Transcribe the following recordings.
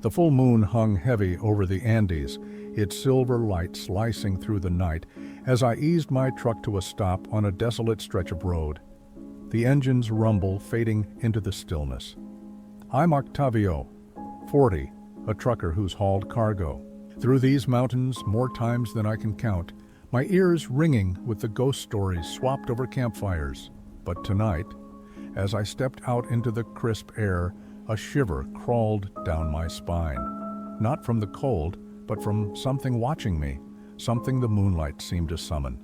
The full moon hung heavy over the Andes, its silver light slicing through the night as I eased my truck to a stop on a desolate stretch of road. The engine's rumble fading into the stillness. I'm Octavio, 40, a trucker who's hauled cargo. Through these mountains more times than I can count, my ears ringing with the ghost stories swapped over campfires. But tonight, as I stepped out into the crisp air, a shiver crawled down my spine. Not from the cold, but from something watching me, something the moonlight seemed to summon.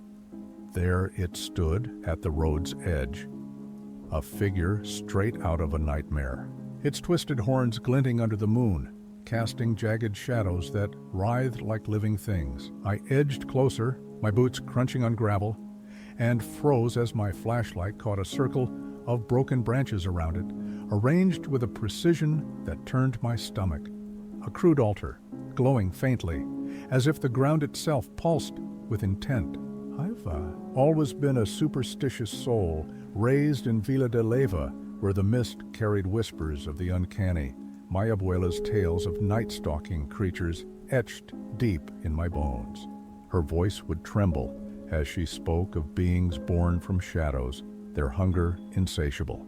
There it stood at the road's edge, a figure straight out of a nightmare, its twisted horns glinting under the moon, casting jagged shadows that writhed like living things. I edged closer, my boots crunching on gravel, and froze as my flashlight caught a circle of broken branches around it, arranged with a precision that turned my stomach. A crude altar, glowing faintly, as if the ground itself pulsed with intent. I've always been a superstitious soul, raised in Villa de Leyva, where the mist carried whispers of the uncanny, my abuela's tales of night-stalking creatures etched deep in my bones. Her voice would tremble as she spoke of beings born from shadows, their hunger insatiable.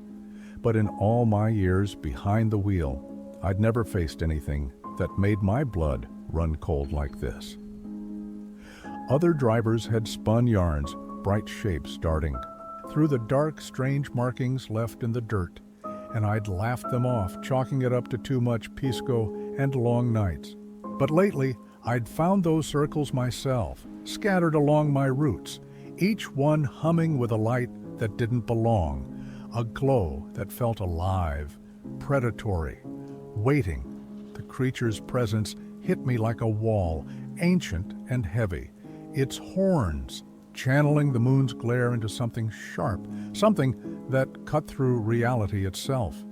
But in all my years behind the wheel, I'd never faced anything that made my blood run cold like this. Other drivers had spun yarns, bright shapes darting through the dark, strange markings left in the dirt, and I'd laughed them off, chalking it up to too much pisco and long nights. But lately, I'd found those circles myself, scattered along my routes, each one humming with a light that didn't belong, a glow that felt alive, predatory, waiting. The creature's presence hit me like a wall, ancient and heavy, its horns channeling the moon's glare into something sharp, something that cut through reality itself.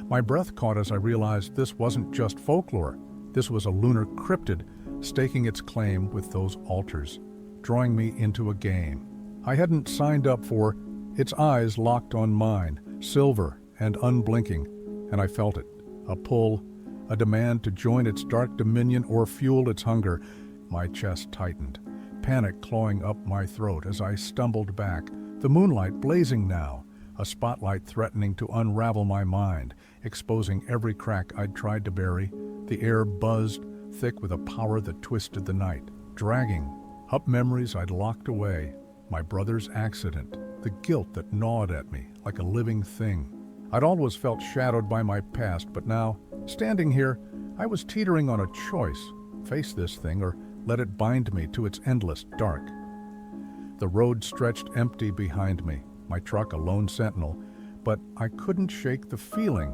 My breath caught as I realized this wasn't just folklore. This was a lunar cryptid staking its claim with those altars, drawing me into a game I hadn't signed up for. Its eyes locked on mine, silver and unblinking, and I felt it, a pull, a demand to join its dark dominion or fuel its hunger. My chest tightened, panic clawing up my throat as I stumbled back, the moonlight blazing now, a spotlight threatening to unravel my mind, exposing every crack I'd tried to bury. The air buzzed, thick with a power that twisted the night, dragging up memories I'd locked away, my brother's accident, the guilt that gnawed at me like a living thing. I'd always felt shadowed by my past, but now, standing here, I was teetering on a choice: face this thing or let it bind me to its endless dark. The road stretched empty behind me, my truck a lone sentinel, but I couldn't shake the feeling.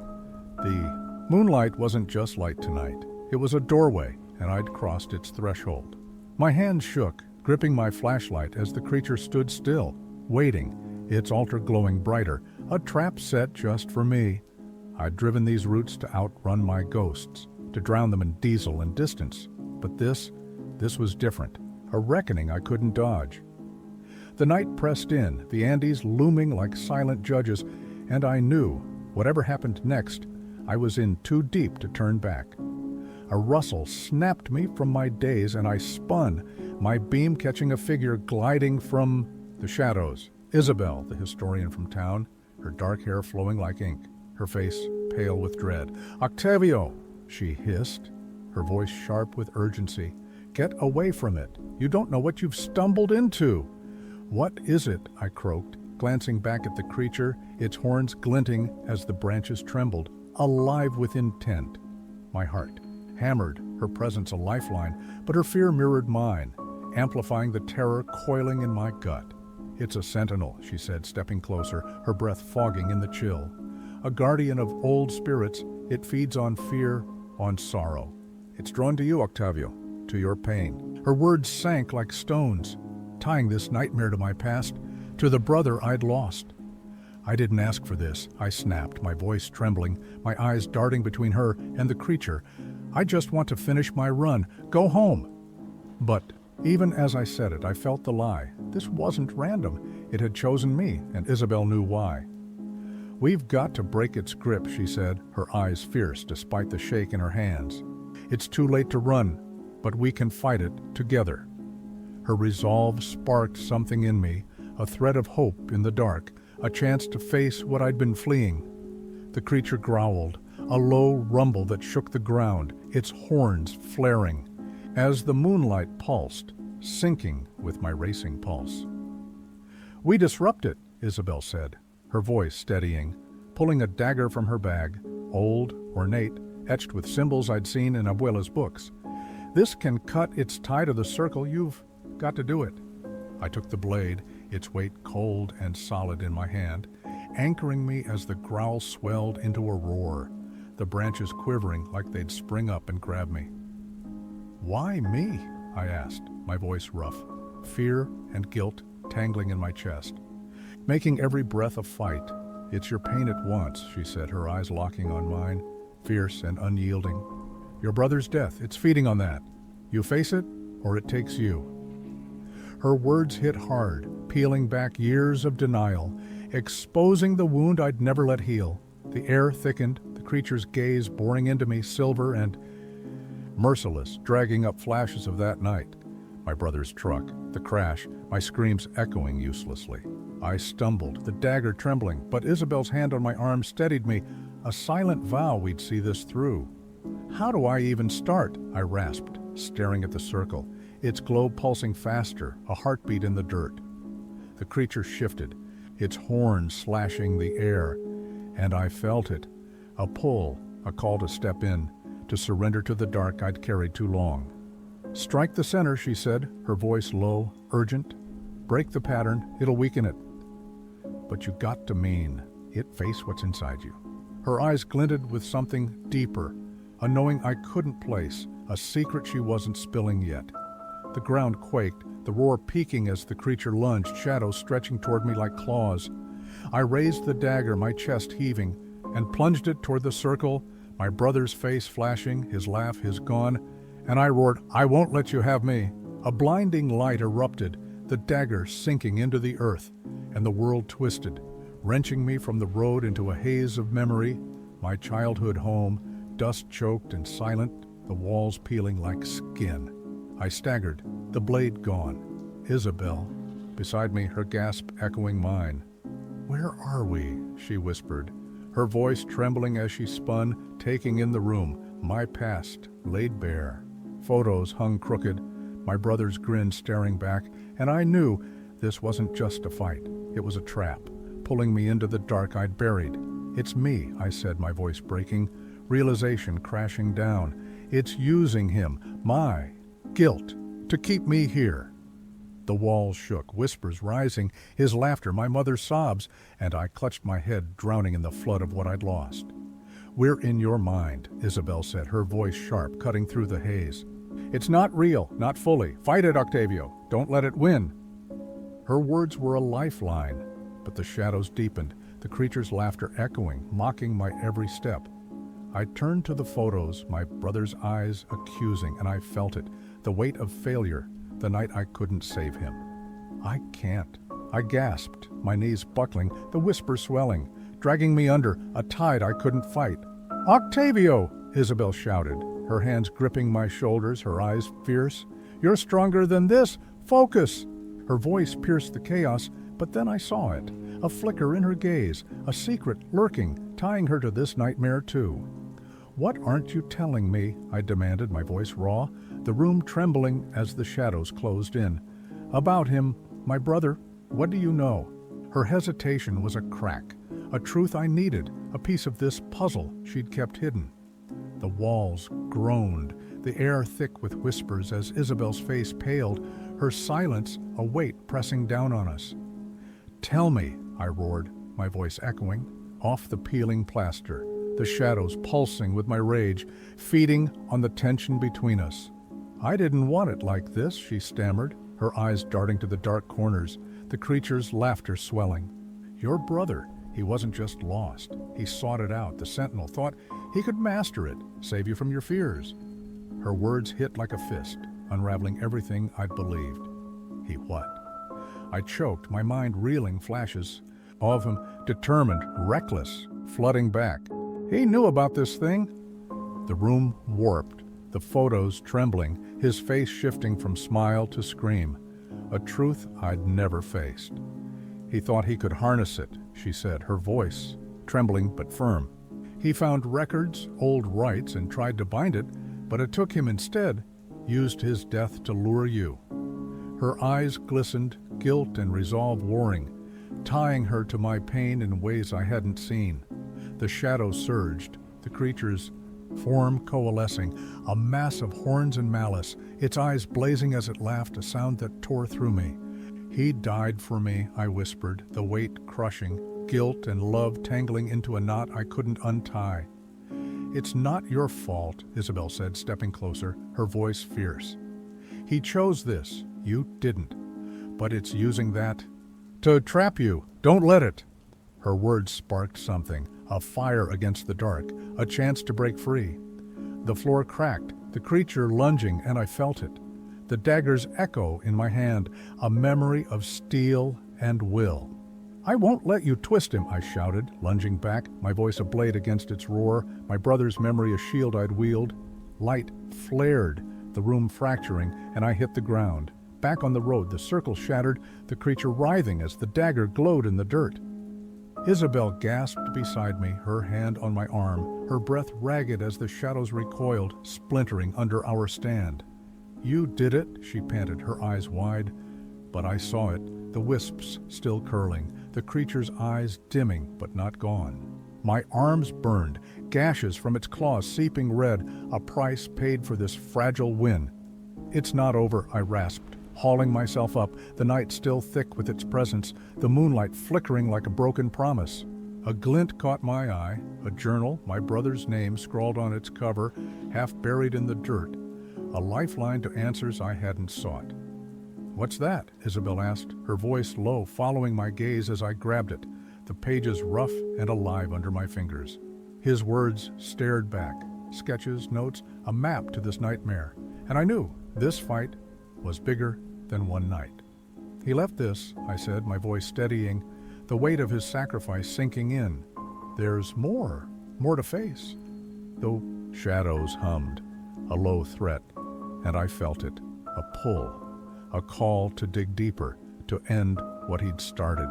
The moonlight wasn't just light tonight. It was a doorway, and I'd crossed its threshold. My hands shook, gripping my flashlight as the creature stood still, waiting, its altar glowing brighter, a trap set just for me. I'd driven these routes to outrun my ghosts, to drown them in diesel and distance. But this was different, a reckoning I couldn't dodge. The night pressed in, the Andes looming like silent judges, and I knew, whatever happened next, I was in too deep to turn back. A rustle snapped me from my daze, and I spun, my beam catching a figure gliding from the shadows. Isabel, the historian from town, her dark hair flowing like ink, her face pale with dread. "Octavio," she hissed, her voice sharp with urgency. "Get away from it. You don't know what you've stumbled into." "What is it?" I croaked, glancing back at the creature, its horns glinting as the branches trembled, alive with intent. My heart hammered, her presence a lifeline, but her fear mirrored mine, amplifying the terror coiling in my gut. "It's a sentinel," she said, stepping closer, her breath fogging in the chill. "A guardian of old spirits. It feeds on fear, on sorrow. It's drawn to you, Octavio, to your pain." Her words sank like stones, tying this nightmare to my past, to the brother I'd lost. "I didn't ask for this," I snapped, my voice trembling, my eyes darting between her and the creature. "I just want to finish my run, go home." But even as I said it, I felt the lie. This wasn't random. It had chosen me, and Isabel knew why. "We've got to break its grip," she said, her eyes fierce despite the shake in her hands. It's too late to run, but we can fight it together." Her resolve sparked something in me, a thread of hope in the dark, a chance to face what I'd been fleeing. The creature growled, a low rumble that shook the ground, its horns flaring, as the moonlight pulsed, syncing with my racing pulse. "We disrupt it," Isabel said, her voice steadying, pulling a dagger from her bag, old, ornate, etched with symbols I'd seen in Abuela's books. "This can cut its tie to the circle. You've got to do it." I took the blade, its weight cold and solid in my hand, anchoring me as the growl swelled into a roar, the branches quivering like they'd spring up and grab me. "Why me?" I asked, my voice rough, fear and guilt tangling in my chest. Making every breath a fight. "It's your pain it wants," she said, her eyes locking on mine, fierce and unyielding. "Your brother's death, it's feeding on that. You face it, or it takes you." Her words hit hard, peeling back years of denial, exposing the wound I'd never let heal. The air thickened, the creature's gaze boring into me, silver and merciless, dragging up flashes of that night. My brother's truck, the crash, my screams echoing uselessly. I stumbled, the dagger trembling, but Isabel's hand on my arm steadied me, a silent vow we'd see this through. "How do I even start?" I rasped, staring at the circle, its globe pulsing faster, a heartbeat in the dirt. The creature shifted, its horns slashing the air, and I felt it, a pull, a call to step in, to surrender to the dark I'd carried too long. "Strike the center," she said, her voice low, urgent. "Break the pattern, it'll weaken it." "But you got to mean it, face what's inside you." Her eyes glinted with something deeper, a knowing I couldn't place, a secret she wasn't spilling yet. The ground quaked, the roar peaking as the creature lunged, shadows stretching toward me like claws. I raised the dagger, my chest heaving, and plunged it toward the circle, my brother's face flashing, his laugh, his gone, and I roared, "I won't let you have me." A blinding light erupted, the dagger sinking into the earth, and the world twisted, wrenching me from the road into a haze of memory, my childhood home, dust-choked and silent, the walls peeling like skin. I staggered, the blade gone. Isabel, beside me, her gasp echoing mine. "Where are we?" she whispered, her voice trembling as she spun, taking in the room, my past laid bare. Photos hung crooked, my brother's grin staring back, and I knew this wasn't just a fight. It was a trap, pulling me into the dark I'd buried. "It's me," I said, my voice breaking, realization crashing down. "It's using him, my guilt, to keep me here." The walls shook, whispers rising, his laughter, my mother's sobs, and I clutched my head, drowning in the flood of what I'd lost. "We're in your mind," Isabel said, her voice sharp, cutting through the haze. "It's not real, not fully. Fight it, Octavio. Don't let it win." Her words were a lifeline, but the shadows deepened, the creature's laughter echoing, mocking my every step. I turned to the photos, my brother's eyes accusing, and I felt it, the weight of failure, the night I couldn't save him. "I can't." I gasped, my knees buckling, the whisper swelling, dragging me under, a tide I couldn't fight. "Octavio!" Isabel shouted, her hands gripping my shoulders, her eyes fierce. "You're stronger than this! Focus!" Her voice pierced the chaos, but then I saw it, a flicker in her gaze, a secret lurking, tying her to this nightmare too. "What aren't you telling me?" I demanded, my voice raw, the room trembling as the shadows closed in. "About him, my brother, what do you know?" Her hesitation was a crack, a truth I needed, a piece of this puzzle she'd kept hidden. The walls groaned, the air thick with whispers as Isabel's face paled, her silence a weight pressing down on us. "Tell me," I roared, my voice echoing, off the peeling plaster, the shadows pulsing with my rage, feeding on the tension between us. "I didn't want it like this," she stammered, her eyes darting to the dark corners, the creature's laughter swelling. "Your brother, he wasn't just lost. He sought it out, the Sentinel, thought he could master it, save you from your fears." Her words hit like a fist, unraveling everything I'd believed. He what? I choked, my mind reeling flashes of him, determined, reckless, flooding back. "He knew about this thing." The room warped, the photos trembling, his face shifting from smile to scream, a truth I'd never faced. He thought he could harness it, she said, her voice trembling but firm. He found records, old rights, and tried to bind it, but it took him instead, used his death to lure you. Her eyes glistened, guilt and resolve warring, tying her to my pain in ways I hadn't seen. The shadows surged, the creature's form coalescing, a mass of horns and malice, its eyes blazing as it laughed, a sound that tore through me. He died for me, I whispered, the weight crushing, guilt and love tangling into a knot I couldn't untie. It's not your fault, Isabel said, stepping closer, her voice fierce. He chose this, you didn't. But it's using that to trap you. Don't let it. Her words sparked something, a fire against the dark, a chance to break free. The floor cracked, the creature lunging, and I felt it. The dagger's echo in my hand, a memory of steel and will. I won't let you twist him, I shouted, lunging back, my voice a blade against its roar, my brother's memory a shield I'd wield. Light flared, the room fracturing, and I hit the ground. Back on the road, the circle shattered, the creature writhing as the dagger glowed in the dirt. Isabel gasped beside me, her hand on my arm, her breath ragged as the shadows recoiled, splintering under our stand. You did it, she panted, her eyes wide. But I saw it, the wisps still curling, the creature's eyes dimming but not gone. My arms burned, gashes from its claws seeping red, a price paid for this fragile win. It's not over, I rasped, hauling myself up, the night still thick with its presence, the moonlight flickering like a broken promise. A glint caught my eye, a journal, my brother's name scrawled on its cover, half buried in the dirt, a lifeline to answers I hadn't sought. What's that? Isabel asked, her voice low, following my gaze as I grabbed it, the pages rough and alive under my fingers. His words stared back, sketches, notes, a map to this nightmare, and I knew this fight was bigger than one night. He left this, I said, my voice steadying, the weight of his sacrifice sinking in. There's more to face. Though shadows hummed, a low threat, and I felt it, a pull, a call to dig deeper, to end what he'd started.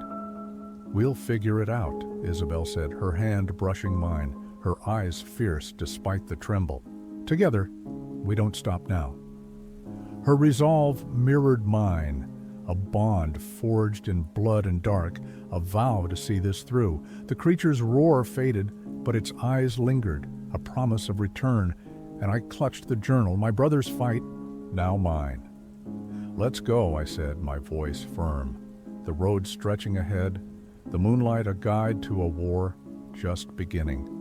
We'll figure it out, Isabel said, her hand brushing mine, her eyes fierce despite the tremble. Together, we don't stop now. Her resolve mirrored mine, a bond forged in blood and dark, a vow to see this through. The creature's roar faded, but its eyes lingered, a promise of return, and I clutched the journal, my brother's fight, now mine. Let's go, I said, my voice firm, the road stretching ahead, the moonlight a guide to a war just beginning.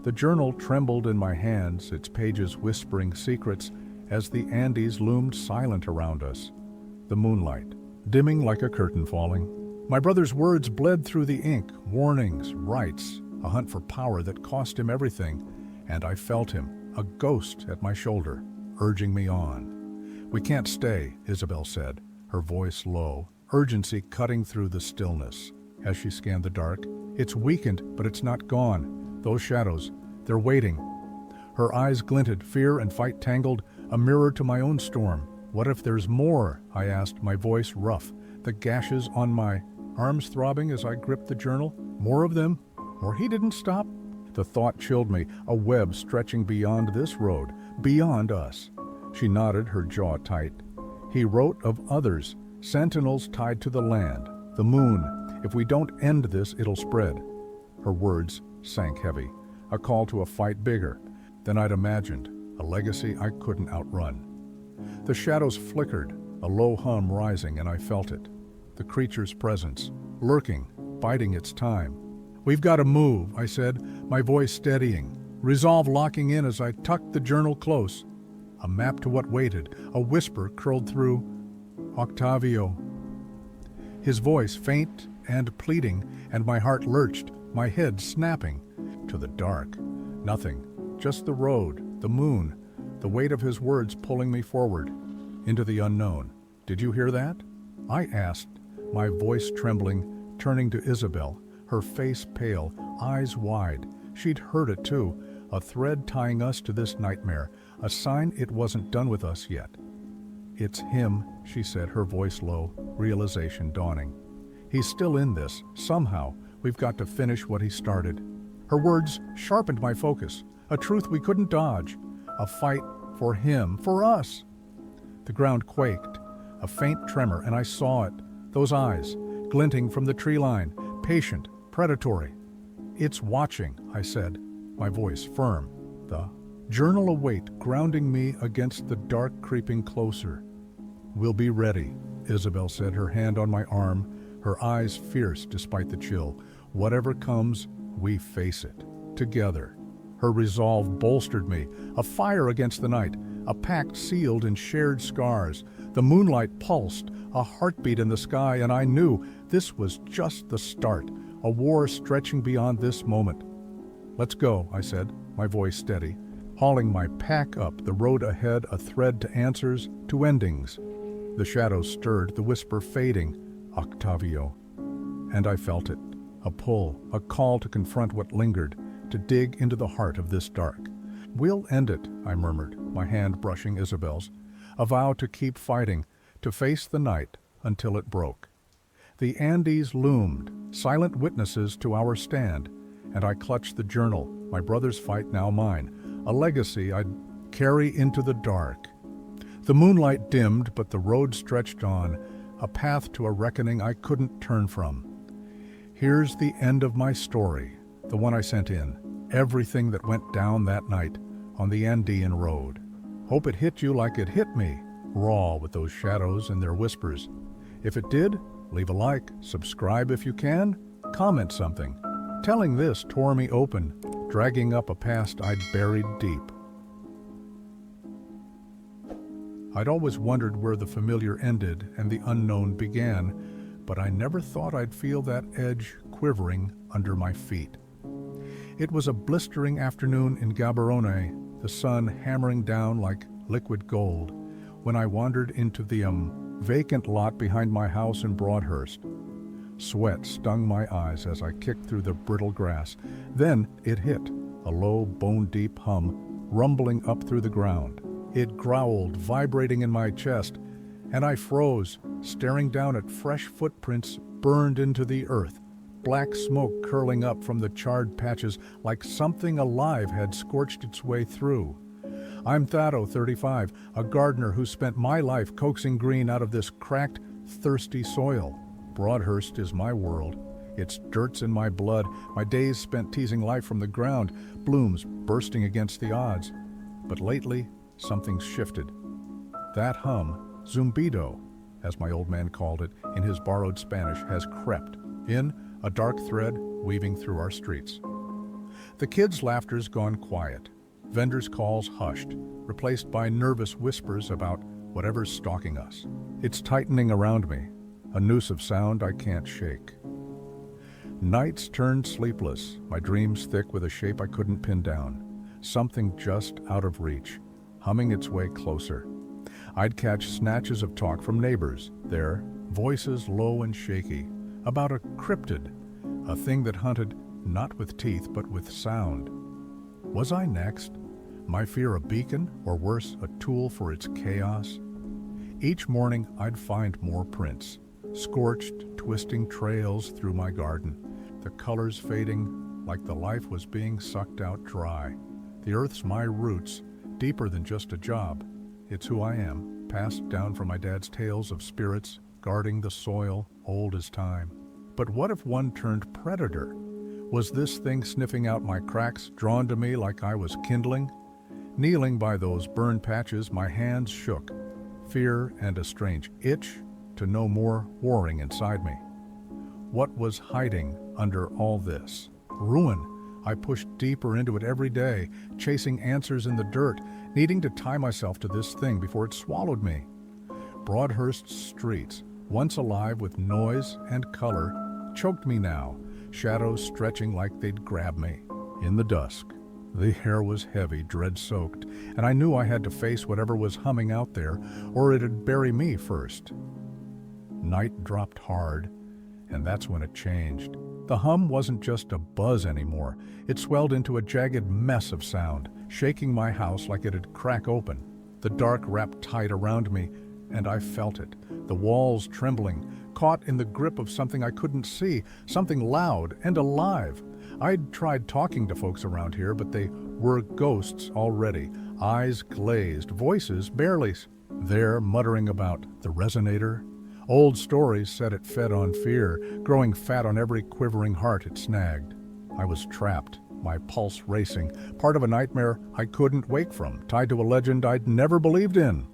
The journal trembled in my hands, its pages whispering secrets as the Andes loomed silent around us. The moonlight, dimming like a curtain falling. My brother's words bled through the ink, warnings, rights, a hunt for power that cost him everything, and I felt him, a ghost at my shoulder, urging me on. We can't stay, Isabel said, her voice low, urgency cutting through the stillness. As she scanned the dark, it's weakened, but it's not gone. Those shadows, they're waiting. Her eyes glinted, fear and fight tangled, a mirror to my own storm. What if there's more? I asked, my voice rough, the gashes on my arms throbbing as I gripped the journal. More of them? Or he didn't stop? The thought chilled me, a web stretching beyond this road, beyond us. She nodded, her jaw tight. He wrote of others, sentinels tied to the land, the moon. If we don't end this, it'll spread. Her words sank heavy, a call to a fight bigger than I'd imagined, a legacy I couldn't outrun. The shadows flickered, a low hum rising, and I felt it. The creature's presence, lurking, biding its time. We've got to move, I said, my voice steadying, resolve locking in as I tucked the journal close. A map to what waited, a whisper curled through. Octavio. His voice faint and pleading, and my heart lurched, my head snapping. To the dark. Nothing, just the road, the moon, the weight of his words pulling me forward, into the unknown. Did you hear that? I asked, my voice trembling, turning to Isabel, her face pale, eyes wide. She'd heard it too, a thread tying us to this nightmare, a sign it wasn't done with us yet. "It's him," she said, her voice low, realization dawning. "He's still in this, somehow. We've got to finish what he started." Her words sharpened my focus, a truth we couldn't dodge, a fight for him, for us. The ground quaked, a faint tremor, and I saw it, those eyes, glinting from the tree line, patient, predatory. "It's watching," I said, my voice firm, the journal a weight grounding me against the dark creeping closer. "We'll be ready," Isabel said, her hand on my arm, her eyes fierce despite the chill. "Whatever comes, we face it, together." Her resolve bolstered me, a fire against the night, a pact sealed in shared scars. The moonlight pulsed, a heartbeat in the sky, and I knew this was just the start, a war stretching beyond this moment. "Let's go," I said, my voice steady, hauling my pack up the road ahead, a thread to answers, to endings. The shadows stirred, the whisper fading, "Octavio." And I felt it, a pull, a call to confront what lingered, to dig into the heart of this dark. "We'll end it," I murmured, my hand brushing Isabel's. A vow to keep fighting, to face the night until it broke. The Andes loomed, silent witnesses to our stand, and I clutched the journal, my brother's fight now mine, a legacy I'd carry into the dark. The moonlight dimmed, but the road stretched on, a path to a reckoning I couldn't turn from. Here's the end of my story, the one I sent in, everything that went down that night on the Andean road. Hope it hit you like it hit me, raw with those shadows and their whispers. If it did, leave a like, subscribe if you can, comment something. Telling this tore me open, dragging up a past I'd buried deep. I'd always wondered where the familiar ended and the unknown began, but I never thought I'd feel that edge quivering under my feet. It was a blistering afternoon in Gaborone, the sun hammering down like liquid gold, when I wandered into the vacant lot behind my house in Broadhurst. Sweat stung my eyes as I kicked through the brittle grass. Then it hit, a low, bone-deep hum, rumbling up through the ground. It growled, vibrating in my chest, and I froze, staring down at fresh footprints burned into the earth, black smoke curling up from the charred patches like something alive had scorched its way through. I'm Thado, 35, a gardener who spent my life coaxing green out of this cracked, thirsty soil. Broadhurst is my world. Its dirt's in my blood, my days spent teasing life from the ground, blooms bursting against the odds. But lately, something's shifted. That hum, zumbido, as my old man called it in his borrowed Spanish, has crept in, a dark thread weaving through our streets. The kids' laughter's gone quiet. Vendors' calls hushed, replaced by nervous whispers about whatever's stalking us. It's tightening around me, a noose of sound I can't shake. Nights turned sleepless, my dreams thick with a shape I couldn't pin down. Something just out of reach, humming its way closer. I'd catch snatches of talk from neighbors, their voices low and shaky, about a cryptid, a thing that hunted not with teeth but with sound. Was I next? My fear a beacon, or worse, a tool for its chaos? Each morning I'd find more prints, scorched, twisting trails through my garden, the colors fading like the life was being sucked out dry. The earth's my roots, deeper than just a job. It's who I am, passed down from my dad's tales of spirits, guarding the soil, old as time. But what if one turned predator? Was this thing sniffing out my cracks, drawn to me like I was kindling? Kneeling by those burned patches, my hands shook, fear and a strange itch to know more warring inside me. What was hiding under all this? Ruin. I pushed deeper into it every day, chasing answers in the dirt, needing to tie myself to this thing before it swallowed me. Broadhurst's streets, once alive with noise and color, choked me now, shadows stretching like they'd grab me. In the dusk, the air was heavy, dread-soaked, and I knew I had to face whatever was humming out there, or it'd bury me first. Night dropped hard, and that's when it changed. The hum wasn't just a buzz anymore. It swelled into a jagged mess of sound, shaking my house like it'd crack open. The dark wrapped tight around me, and I felt it, the walls trembling, caught in the grip of something I couldn't see, something loud and alive. I'd tried talking to folks around here, but they were ghosts already, eyes glazed, voices barely there, muttering about the resonator. Old stories said it fed on fear, growing fat on every quivering heart it snagged. I was trapped, my pulse racing, part of a nightmare I couldn't wake from, tied to a legend I'd never believed in.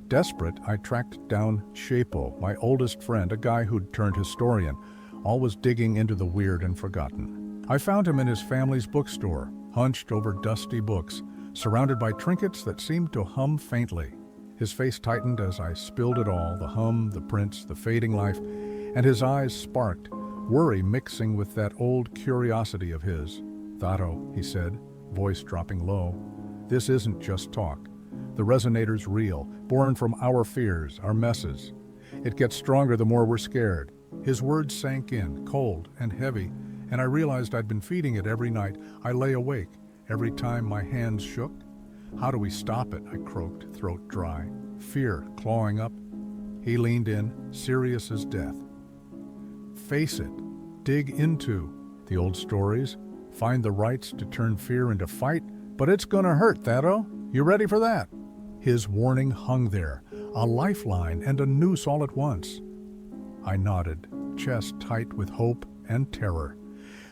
Desperate, I tracked down Shapo, my oldest friend, a guy who'd turned historian, always digging into the weird and forgotten. I found him in his family's bookstore, hunched over dusty books, surrounded by trinkets that seemed to hum faintly. His face tightened as I spilled it all, the hum, the prints, the fading life, and his eyes sparked, worry mixing with that old curiosity of his. "Thato," he said, voice dropping low, "this isn't just talk. The resonator's real, born from our fears, our messes. It gets stronger the more we're scared." His words sank in, cold and heavy, and I realized I'd been feeding it every night. I lay awake, every time my hands shook. "How do we stop it?" I croaked, throat dry, fear clawing up. He leaned in, serious as death. "Face it. Dig into the old stories. Find the rights to turn fear into fight. But it's gonna hurt, Thato. You ready for that?" His warning hung there, a lifeline and a noose all at once. I nodded, chest tight with hope and terror.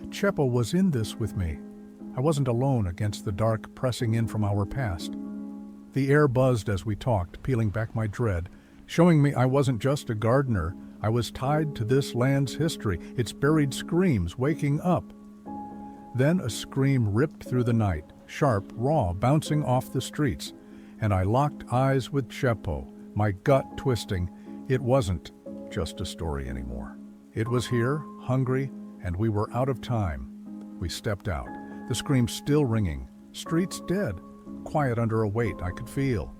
Chepo was in this with me. I wasn't alone against the dark pressing in from our past. The air buzzed as we talked, peeling back my dread, showing me I wasn't just a gardener. I was tied to this land's history, its buried screams waking up. Then a scream ripped through the night, sharp, raw, bouncing off the streets, and I locked eyes with Chepo, my gut twisting. It wasn't just a story anymore. It was here, hungry, and we were out of time. We stepped out, the scream still ringing, streets dead, quiet under a weight I could feel.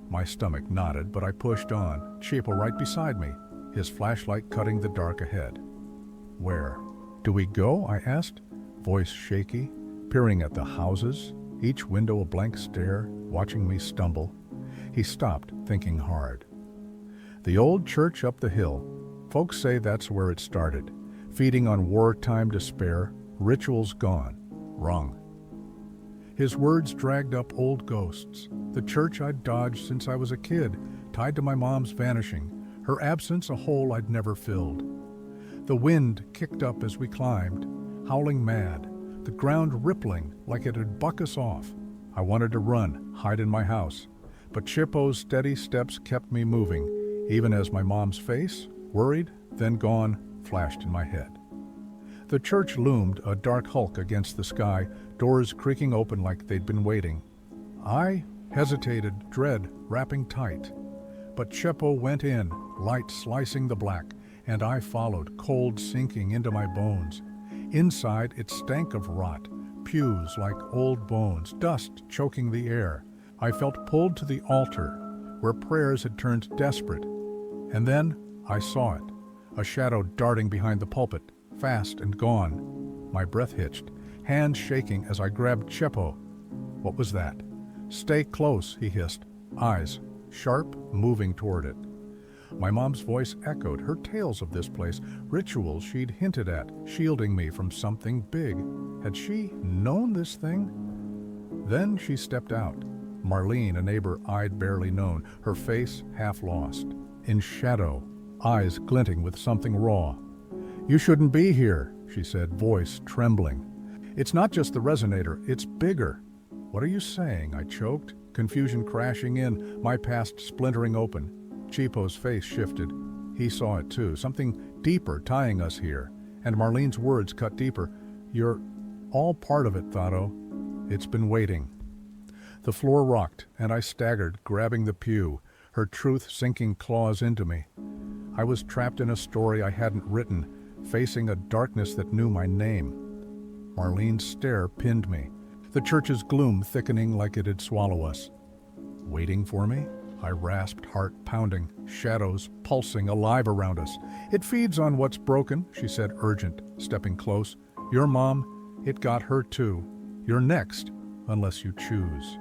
My stomach knotted, but I pushed on, Chepo right beside me, his flashlight cutting the dark ahead. "Where do we go?" I asked, voice shaky, peering at the houses, each window a blank stare, watching me stumble. He stopped, thinking hard. "The old church up the hill. Folks say that's where it started, feeding on wartime despair, rituals gone. Wrong." His words dragged up old ghosts, the church I'd dodged since I was a kid, tied to my mom's vanishing, her absence a hole I'd never filled. The wind kicked up as we climbed, howling mad, the ground rippling like it had buck us off. I wanted to run, hide in my house, but Chippo's steady steps kept me moving, even as my mom's face, worried, then gone, flashed in my head. The church loomed, a dark hulk against the sky, doors creaking open like they'd been waiting. I hesitated, dread wrapping tight. But Cheppo went in, light slicing the black, and I followed, cold sinking into my bones. Inside, it stank of rot, pews like old bones, dust choking the air. I felt pulled to the altar, where prayers had turned desperate. And then I saw it, a shadow darting behind the pulpit, fast and gone. My breath hitched, hands shaking as I grabbed Cheppo. What was that? "Stay close," he hissed, eyes sharp, moving toward it. My mom's voice echoed, her tales of this place, rituals she'd hinted at, shielding me from something big. Had she known this thing? Then she stepped out. Marlene, a neighbor I'd barely known, her face half lost. In shadow, eyes glinting with something raw. "You shouldn't be here," she said, voice trembling. "It's not just the resonator, it's bigger." "What are you saying?" I choked, confusion crashing in, my past splintering open. Cheapo's face shifted. He saw it too, something deeper tying us here. And Marlene's words cut deeper. "You're all part of it, Thato. It's been waiting." The floor rocked, and I staggered, grabbing the pew, her truth sinking claws into me. I was trapped in a story I hadn't written, facing a darkness that knew my name. Marlene's stare pinned me, the church's gloom thickening like it'd swallow us. Waiting for me? I rasped, heart pounding, shadows pulsing alive around us. It feeds on what's broken, she said, urgent, stepping close. Your mom, it got her too. You're next, unless you choose.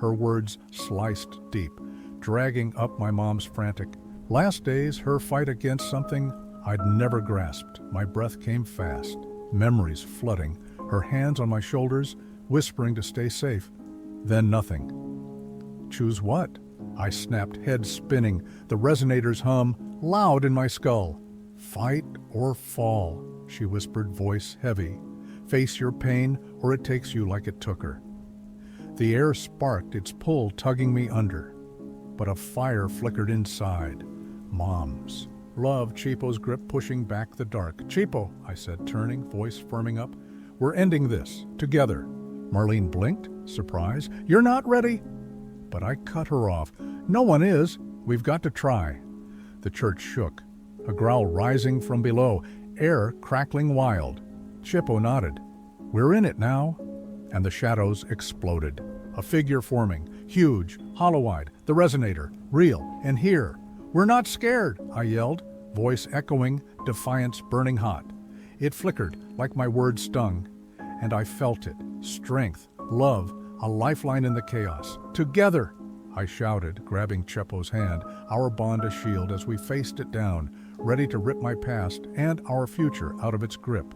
Her words sliced deep, dragging up my mom's frantic. Last days, her fight against something I'd never grasped. My breath came fast, memories flooding, her hands on my shoulders, whispering to stay safe. Then nothing. Choose what? I snapped, head spinning, the resonator's hum loud in my skull. Fight or fall, she whispered, voice heavy. Face your pain, or it takes you like it took her. The air sparked, its pull tugging me under. But a fire flickered inside. Mom's. Love, Chipo's grip pushing back the dark. Chipo, I said, turning, voice firming up. We're ending this, together. Marlene blinked, surprise. You're not ready? But I cut her off. No one is. We've got to try. The church shook, a growl rising from below, air crackling wild. Chipo nodded. We're in it now. And the shadows exploded. A figure forming, huge, hollow-eyed, the resonator, real, and here. We're not scared, I yelled, voice echoing, defiance burning hot. It flickered like my words stung, and I felt it. Strength, love, a lifeline in the chaos. Together, I shouted, grabbing Chepo's hand, our bond a shield as we faced it down, ready to rip my past and our future out of its grip.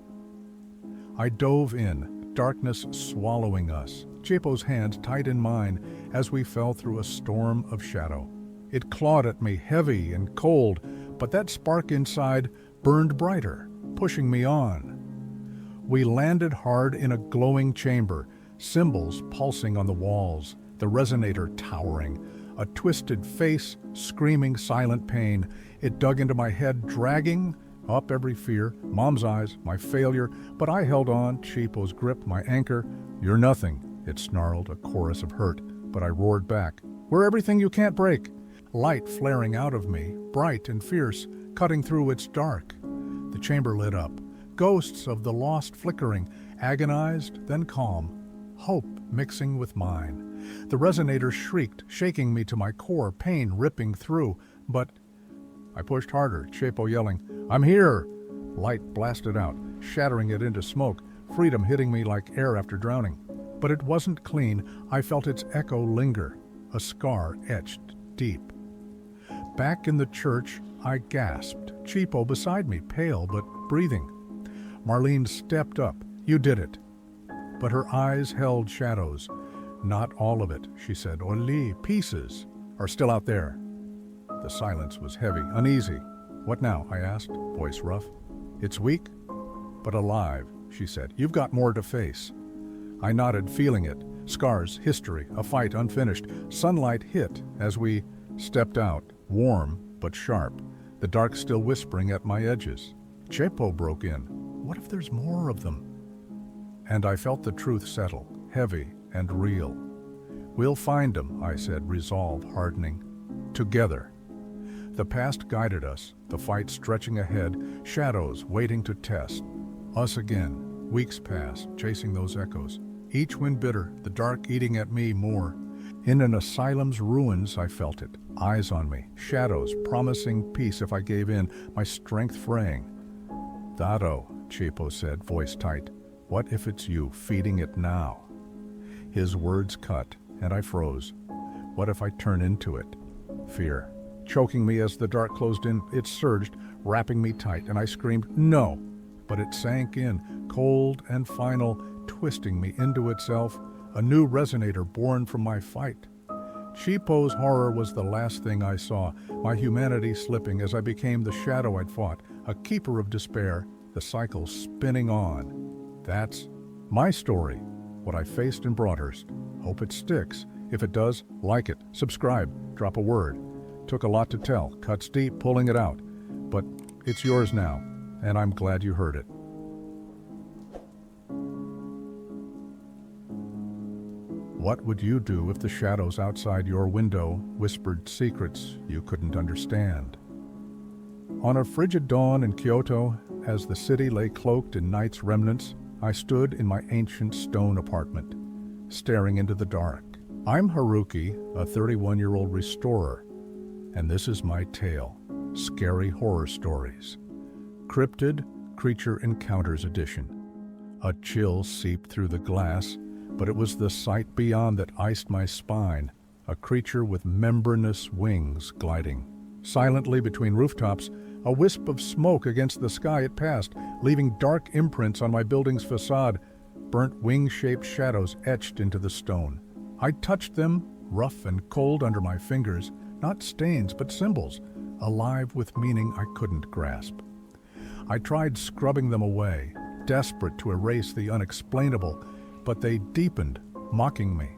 I dove in, darkness swallowing us, Chepo's hand tight in mine as we fell through a storm of shadow. It clawed at me, heavy and cold, but that spark inside burned brighter, pushing me on. We landed hard in a glowing chamber, symbols pulsing on the walls, the resonator towering, a twisted face screaming silent pain. It dug into my head, dragging up every fear, Mom's eyes, my failure, but I held on, Chepo's grip, my anchor. You're nothing, it snarled, a chorus of hurt, but I roared back. We're everything you can't break. Light flaring out of me, bright and fierce, cutting through its dark. The chamber lit up, ghosts of the lost flickering, agonized, then calm, hope mixing with mine. The resonator shrieked, shaking me to my core, pain ripping through, but I pushed harder, Chepo yelling, I'm here! Light blasted out, shattering it into smoke, freedom hitting me like air after drowning. But it wasn't clean, I felt its echo linger, a scar etched deep. Back in the church, I gasped, Chepo beside me, pale but breathing. Marlene stepped up. You did it. But her eyes held shadows. Not all of it, she said. Only pieces are still out there. The silence was heavy, uneasy. What now? I asked, voice rough. It's weak, but alive, she said. You've got more to face. I nodded, feeling it. Scars, history, a fight unfinished. Sunlight hit as we stepped out, warm but sharp, the dark still whispering at my edges. Chepo broke in. What if there's more of them? And I felt the truth settle, heavy and real. We'll find them, I said, resolve hardening. Together. The past guided us, the fight stretching ahead, shadows waiting to test. Us again. Weeks passed, chasing those echoes. Each wind bitter, the dark eating at me more. In an asylum's ruins, I felt it. Eyes on me, shadows promising peace if I gave in, my strength fraying. Dado, Chepo said, voice tight. What if it's you feeding it now? His words cut, and I froze. What if I turn into it? Fear. Choking me as the dark closed in, it surged, wrapping me tight, and I screamed, no! But it sank in, cold and final, twisting me into itself, a new resonator born from my fight. Chepo's horror was the last thing I saw, my humanity slipping as I became the shadow I'd fought, a keeper of despair, the cycle spinning on. That's my story, what I faced in Broadhurst. Hope it sticks. If it does, like it, subscribe, drop a word. Took a lot to tell, cuts deep, pulling it out. But it's yours now, and I'm glad you heard it. What would you do if the shadows outside your window whispered secrets you couldn't understand? On a frigid dawn in Kyoto, as the city lay cloaked in night's remnants, I stood in my ancient stone apartment, staring into the dark. I'm Haruki, a 31-year-old restorer, and this is my tale, Scary Horror Stories. Cryptid Creature Encounters Edition. A chill seeped through the glass, but it was the sight beyond that iced my spine, a creature with membranous wings gliding. Silently between rooftops, a wisp of smoke against the sky it passed, leaving dark imprints on my building's facade, burnt wing-shaped shadows etched into the stone. I touched them, rough and cold under my fingers, not stains but symbols, alive with meaning I couldn't grasp. I tried scrubbing them away, desperate to erase the unexplainable, but they deepened, mocking me.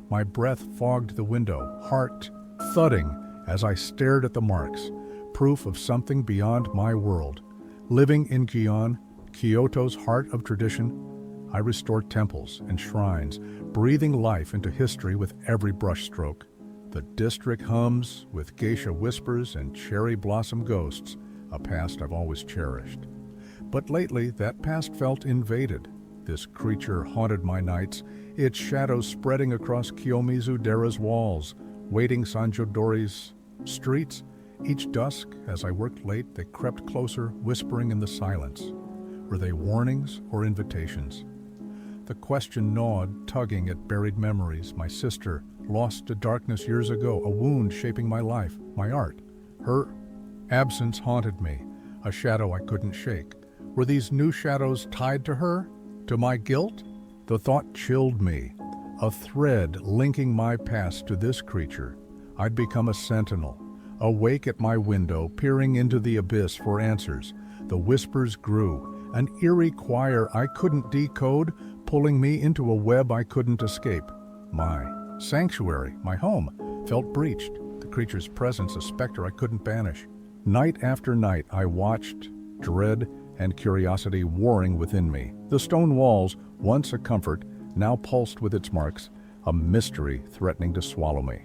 My breath fogged the window, heart thudding as I stared at the marks, proof of something beyond my world. Living in Gion, Kyoto's heart of tradition, I restored temples and shrines, breathing life into history with every brushstroke. The district hums with geisha whispers and cherry blossom ghosts, a past I've always cherished. But lately, that past felt invaded. This creature haunted my nights, its shadows spreading across Kiyomizu-dera's walls, waiting Sanjodori's streets. Each dusk, as I worked late, they crept closer, whispering in the silence. Were they warnings or invitations? The question gnawed, tugging at buried memories. My sister, lost to darkness years ago, a wound shaping my life, my art. Her absence haunted me, a shadow I couldn't shake. Were these new shadows tied to her? To my guilt? The thought chilled me, a thread linking my past to this creature. I'd become a sentinel, awake at my window, peering into the abyss for answers. The whispers grew, an eerie choir I couldn't decode, pulling me into a web I couldn't escape. My sanctuary, my home, felt breached, the creature's presence a specter I couldn't banish. Night after night I watched, dread and curiosity warring within me. The stone walls, once a comfort, now pulsed with its marks, a mystery threatening to swallow me.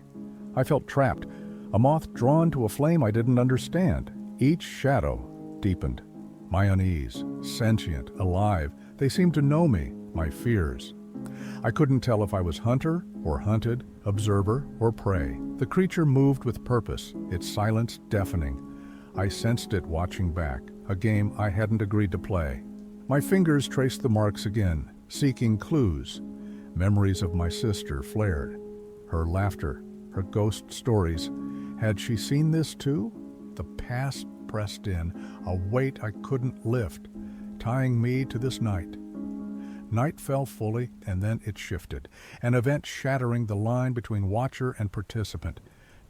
I felt trapped, a moth drawn to a flame I didn't understand. Each shadow deepened. My unease, sentient, alive, they seemed to know me, my fears. I couldn't tell if I was hunter or hunted, observer or prey. The creature moved with purpose, its silence deafening. I sensed it watching back, a game I hadn't agreed to play. My fingers traced the marks again, seeking clues. Memories of my sister flared. Her laughter, her ghost stories. Had she seen this too? The past pressed in, a weight I couldn't lift, tying me to this night. Night fell fully, and then it shifted, an event shattering the line between watcher and participant,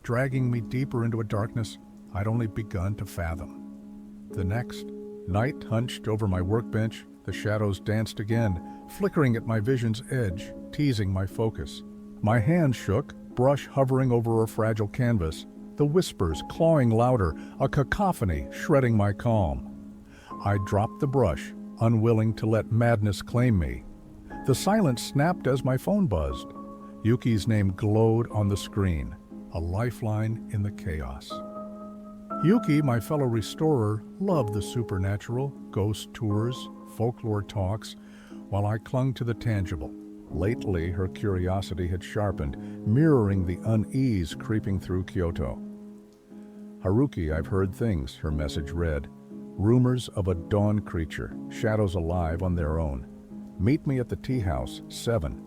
dragging me deeper into a darkness I'd only begun to fathom. The next, night hunched over my workbench, the shadows danced again, flickering at my vision's edge, teasing my focus. My hand shook, brush hovering over a fragile canvas, the whispers clawing louder, a cacophony shredding my calm. I dropped the brush, unwilling to let madness claim me. The silence snapped as my phone buzzed. Yuki's name glowed on the screen, a lifeline in the chaos. Yuki, my fellow restorer, loved the supernatural, ghost tours, folklore talks, while I clung to the tangible. Lately, her curiosity had sharpened, mirroring the unease creeping through Kyoto. Haruki, I've heard things, her message read. Rumors of a dawn creature, shadows alive on their own. Meet me at the tea house, 7.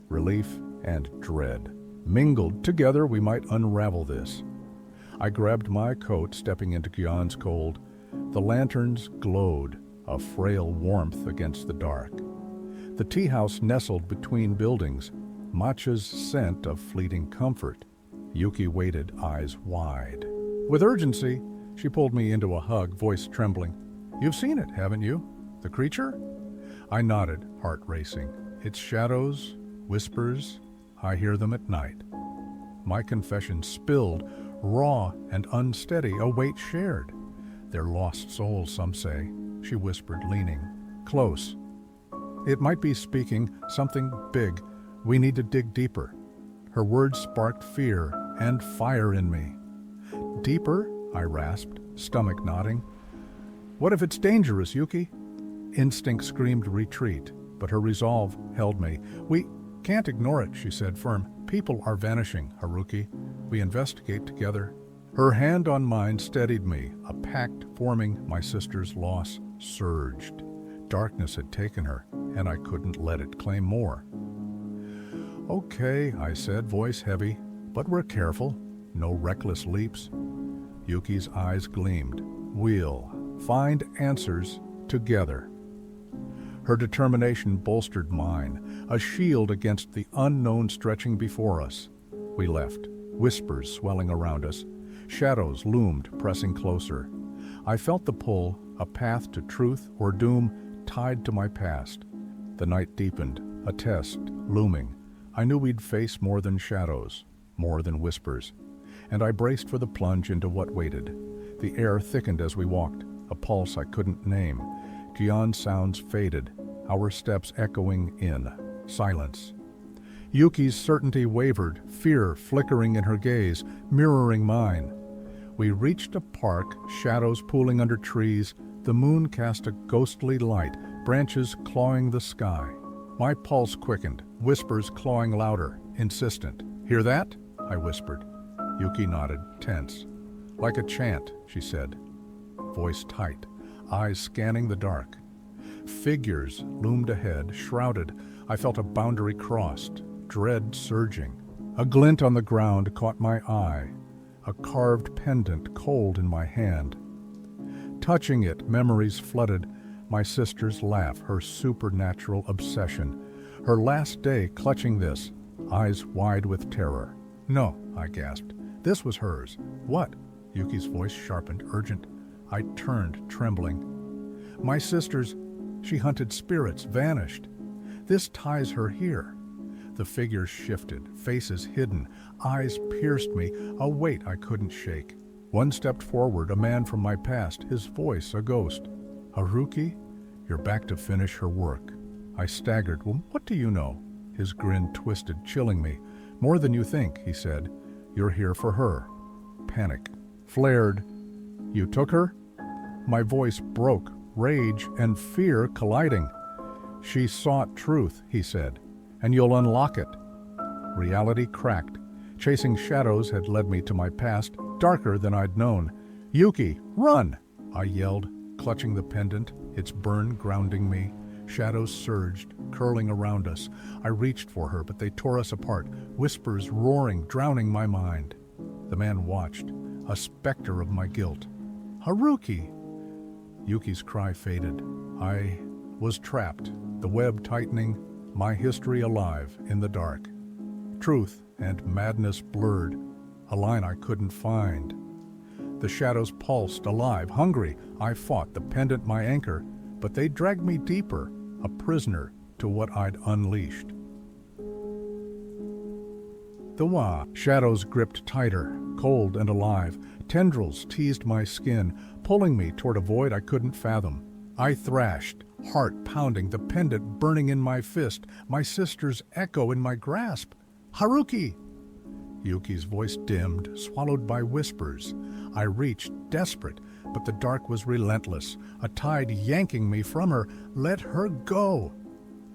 Relief and dread. Mingled together, we might unravel this. I grabbed my coat, stepping into Gion's cold. The lanterns glowed, a frail warmth against the dark. The tea house nestled between buildings, matcha's scent of fleeting comfort. Yuki waited, eyes wide. With urgency, she pulled me into a hug, voice trembling. You've seen it, haven't you? The creature? I nodded, heart racing. Its shadows, whispers, I hear them at night. My confession spilled, raw and unsteady, a weight shared. They're lost souls, some say, she whispered, leaning close. It might be speaking something big. We need to dig deeper. Her words sparked fear and fire in me. Deeper? I rasped, stomach knotting. What if it's dangerous, Yuki? Instinct screamed retreat, but her resolve held me. We can't ignore it, she said, firm. People are vanishing, Haruki. We investigate together. Her hand on mine steadied me. A pact forming my sister's loss surged. Darkness had taken her, and I couldn't let it claim more. Okay, I said, voice heavy, but we're careful. No reckless leaps. Yuki's eyes gleamed. We'll find answers together. Her determination bolstered mine, a shield against the unknown stretching before us. We left, whispers swelling around us. Shadows loomed, pressing closer. I felt the pull, a path to truth or doom tied to my past. The night deepened, a test looming. I knew we'd face more than shadows, more than whispers. And I braced for the plunge into what waited. The air thickened as we walked, a pulse I couldn't name. Gion's sounds faded, our steps echoing in silence. Yuki's certainty wavered, fear flickering in her gaze, mirroring mine. We reached a park, shadows pooling under trees. The moon cast a ghostly light, branches clawing the sky. My pulse quickened, whispers clawing louder, insistent. Hear that? I whispered. Yuki nodded, tense. Like a chant, she said. Voice tight, eyes scanning the dark. Figures loomed ahead, shrouded. I felt a boundary crossed, dread surging. A glint on the ground caught my eye, a carved pendant cold in my hand. Touching it, memories flooded. My sister's laugh, her supernatural obsession. Her last day clutching this, eyes wide with terror. No, I gasped. This was hers. What? Yuki's voice sharpened, urgent. I turned, trembling. My sister's, she hunted spirits, vanished. This ties her here. The figures shifted, faces hidden, eyes pierced me, a weight I couldn't shake. One stepped forward, a man from my past, his voice a ghost. Haruki, you're back to finish her work. I staggered. Well, what do you know? His grin twisted, chilling me. More than you think, he said. You're here for her. Panic flared. You took her? My voice broke, rage and fear colliding. She sought truth, he said, and you'll unlock it. Reality cracked. Chasing shadows had led me to my past, darker than I'd known. Yuki, run! I yelled, clutching the pendant, its burn grounding me. Shadows surged, curling around us. I reached for her, but they tore us apart, whispers roaring, drowning my mind. The man watched, a specter of my guilt. Haruki! Yuki's cry faded. I was trapped, the web tightening, my history alive in the dark. Truth and madness blurred, a line I couldn't find. The shadows pulsed, alive, hungry. I fought, the pendant my anchor, but they dragged me deeper, a prisoner to what I'd unleashed. The shadows gripped tighter, cold and alive. Tendrils teased my skin, pulling me toward a void I couldn't fathom. I thrashed, heart pounding, the pendant burning in my fist, my sister's echo in my grasp. Haruki! Yuki's voice dimmed, swallowed by whispers. I reached, desperate, but the dark was relentless, a tide yanking me from her. Let her go!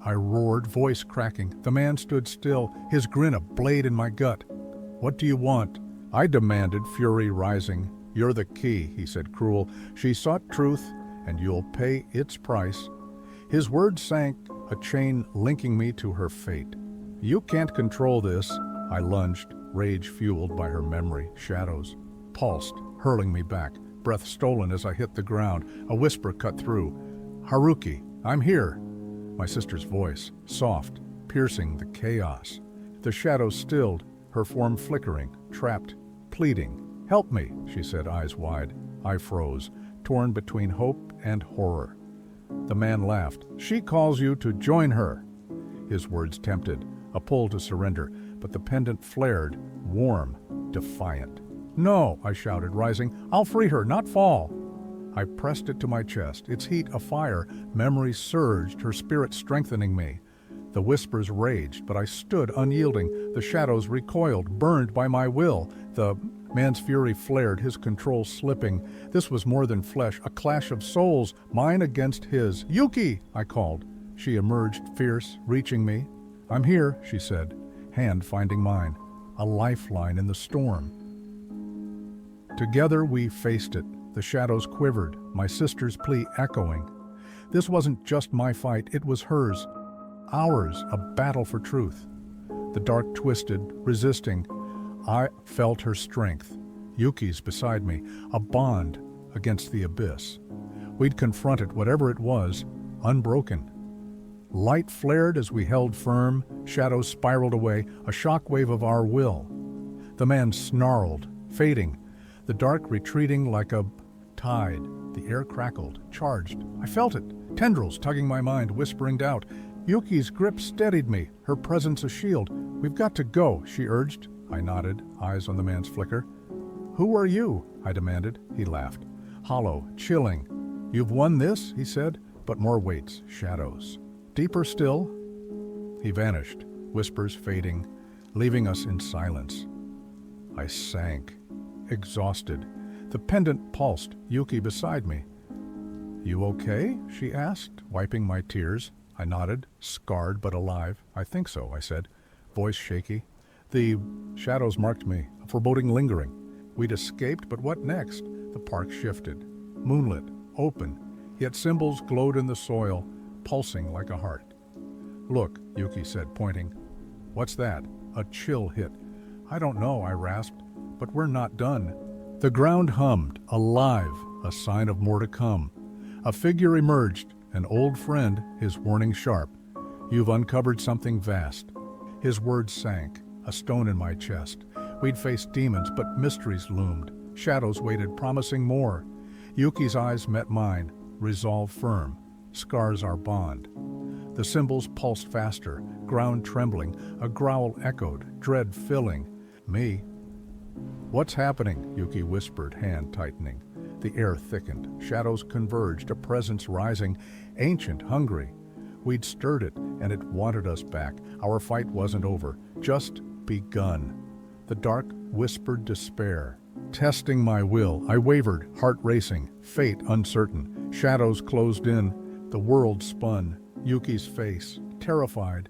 I roared, voice cracking. The man stood still, his grin a blade in my gut. What do you want? I demanded, fury rising. You're the key, he said, cruel. She sought truth, and you'll pay its price. His words sank, a chain linking me to her fate. You can't control this. I lunged, rage fueled by her memory. Shadows pulsed, hurling me back, breath stolen as I hit the ground. A whisper cut through. Haruki, I'm here. My sister's voice, soft, piercing the chaos. The shadows stilled, her form flickering, trapped, pleading. Help me, she said, eyes wide. I froze, torn between hope and horror. The man laughed. She calls you to join her. His words tempted, a pull to surrender, but the pendant flared, warm, defiant. No, I shouted, rising. I'll free her, not fall. I pressed it to my chest, its heat afire. Memory surged, her spirit strengthening me. The whispers raged, but I stood unyielding. The shadows recoiled, burned by my will. The man's fury flared, his control slipping. This was more than flesh, a clash of souls, mine against his. Yuki, I called. She emerged, fierce, reaching me. I'm here, she said. hand finding mine, a lifeline in the storm. Together we faced it. The shadows quivered, my sister's plea echoing. This wasn't just my fight, it was hers. Ours, a battle for truth. The dark twisted, resisting. I felt her strength. Yuki's beside me, a bond against the abyss. We'd confront it, whatever it was, unbroken. Light flared as we held firm, shadows spiraled away, a shockwave of our will. The man snarled, fading, the dark retreating like a tide. The air crackled, charged. I felt it, tendrils tugging my mind, whispering doubt. Yuki's grip steadied me, her presence a shield. We've got to go, she urged. I nodded, eyes on the man's flicker. Who are you? I demanded. He laughed. Hollow, chilling. You've won this, he said, but more waits, shadows. Deeper still. He vanished, whispers fading, leaving us in silence. I sank, exhausted. The pendant pulsed, Yuki beside me. You okay? She asked, wiping my tears. I nodded, scarred but alive. I think so, I said, voice shaky. The shadows marked me, a foreboding lingering. We'd escaped, but what next? The park shifted, moonlit, open, yet symbols glowed in the soil, pulsing like a heart. Look, Yuki said, pointing. What's that? A chill hit. I don't know, I rasped, but we're not done. The ground hummed, alive, a sign of more to come. A figure emerged, an old friend, his warning sharp. You've uncovered something vast. His words sank, a stone in my chest. We'd faced demons, but mysteries loomed. Shadows waited, promising more. Yuki's eyes met mine, resolve firm. Scars our bond. The symbols pulsed faster, ground trembling, a growl echoed, dread filling me. What's happening? Yuki whispered, hand tightening. The air thickened, shadows converged, a presence rising, ancient, hungry. We'd stirred it, and it wanted us back. Our fight wasn't over, just begun. The dark whispered despair. Testing my will, I wavered, heart racing, fate uncertain. Shadows closed in, the world spun. Yuki's face, terrified,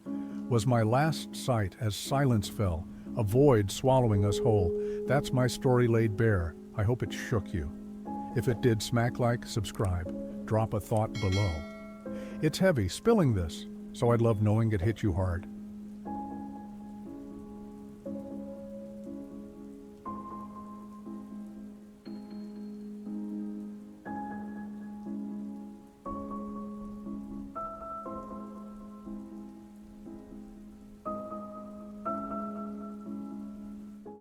was my last sight as silence fell, a void swallowing us whole. That's my story laid bare. I hope it shook you. If it did, smack like, subscribe, drop a thought below. It's heavy, spilling this, so I'd love knowing it hit you hard.